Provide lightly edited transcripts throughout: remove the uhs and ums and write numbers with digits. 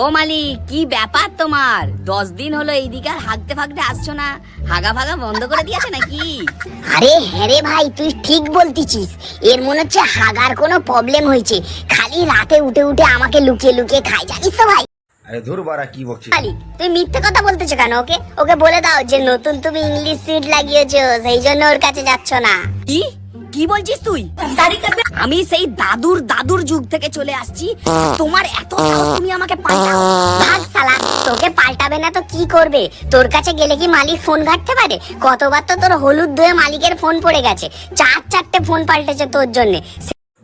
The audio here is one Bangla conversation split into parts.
ও মালিক, কি ব্যাপার তোমার? 10 দিন হলো এইদিকে আর হাগতে ফাগতে আসছো না। হাগা ফাগা বন্ধ করে দিয়েছে নাকি? আরে হ্যাঁ রে ভাই, তুই ঠিক বলতিছিস। এর মনে হচ্ছে হাগার কোনো প্রবলেম হয়েছে। খালি রাতে উঠে উঠে আমাকে লুকিয়ে লুকিয়ে খায়, জানিস তো ভাই। আরে ধুর বাড়া, কি বকছিস? মালিক, তুই মিথ্যে কথা বলতেছো কেন? ওকে ওকে বলে দাও যে নতুন তুমি ইংলিশ সিট লাগিয়েছো, সেই জন্য ওর কাছে যাচ্ছ না। কি কি বলছিস তুই? আমি সেই দাদুর দাদুর যুগ থেকে চলে আসছি, তোমার এত সাহস তুমি আমাকে পাল্টাও? ভাগ শালা, তোকে পাল্টাবে না তো কি করবে? তোর কাছে গেলে কি মালিক ফোন ঘাটতে পারে? কতবার তো তোর হলুদ ধুয়ে মালিকের ফোন পড়ে গেছে, 4-4টে ফোন পাল্টেছে তোর জন্য।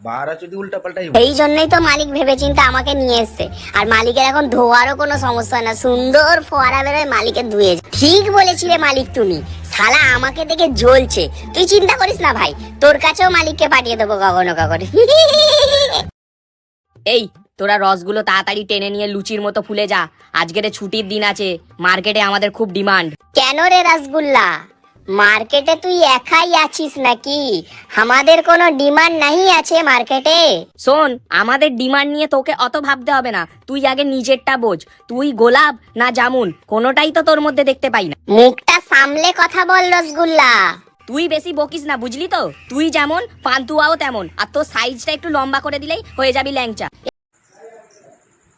বাড়া যদি উল্টা পাল্টাই এই জন্যই তো মালিক ভেবেচিন্তে আমাকে নিয়ে এসছে। আর মালিকের এখন ধোয়ারও কোনো সমস্যা না, সুন্দর ফোয়ারা বেরোয় মালিকের ধুয়ে। ঠিক বলেছিলে মালিক তুমি। শালা আমাকে দেখে জ্বলছে। তুই চিন্তা করিস না ভাই, তোর কাছেও মালিককে পাঠিয়ে দেবো কখনো কখনো। এই, তোরা রসগুলো তাড়াতাড়ি টেনে নিয়ে লুচির মতো ফুলে যা। আজকের ছুটির দিন আছে, মার্কেটে আমাদের খুব ডিমান্ড। কেন রে রাসগুল্লা, মার্কেটে তুই একাই আছিস নাকি? আমাদের কোনো ডিমান্ড নাই আছে মার্কেটে? শোন, আমাদের ডিমান্ড নিয়ে তোকে অত ভাবতে হবে না। তুই আগে নিজেরটা বোঝ। তুই গোলাপ না জামুন, কোনোটাই তো তোর মধ্যে দেখতে পাই না। মুখটা সামলে কথা বল রসগুল্লা। তুই বেশি বকিস না, বুঝলি তো? তুই যেমন পান্তুয়াও তেমন, আর তোর সাইজটা একটু লম্বা করে দিলেই হয়ে যাবি ল্যাংচা।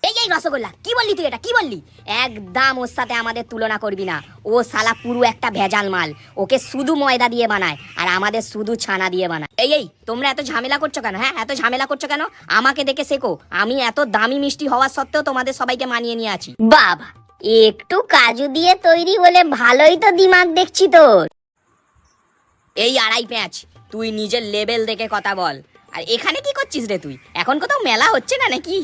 এই রসগোল্লা, কি বললি তুই? এটা কি বললি? একদম ওর সাথে আমাদের তুলনা করবি না। ও শালা পুরো একটা ভেজাল মাল। ওকে শুধু ময়দা দিয়ে বানায়, আর আমাদের শুধু ছানা দিয়ে বানায়। এই তোমরা এত ঝামেলা করছো কেন? হ্যাঁ, এত ঝামেলা করছো কেন? আমাকে দেখে শেখো। আমি এত দামি মিষ্টি হওয়া সত্ত্বেও তোমাদের সবাইকে মানিয়ে নিয়ে আছি। বাবা, একটু কাজু দিয়ে তৈরি বলে ভালোই তো দিমাগ দেখছি তোর। এই আড়াই প্যাঁচ, তুই নিজের লেভেল দেখে কথা বল। আর এখানে কি করছিস রে তুই? এখন কোথাও মেলা হচ্ছে না নাকি?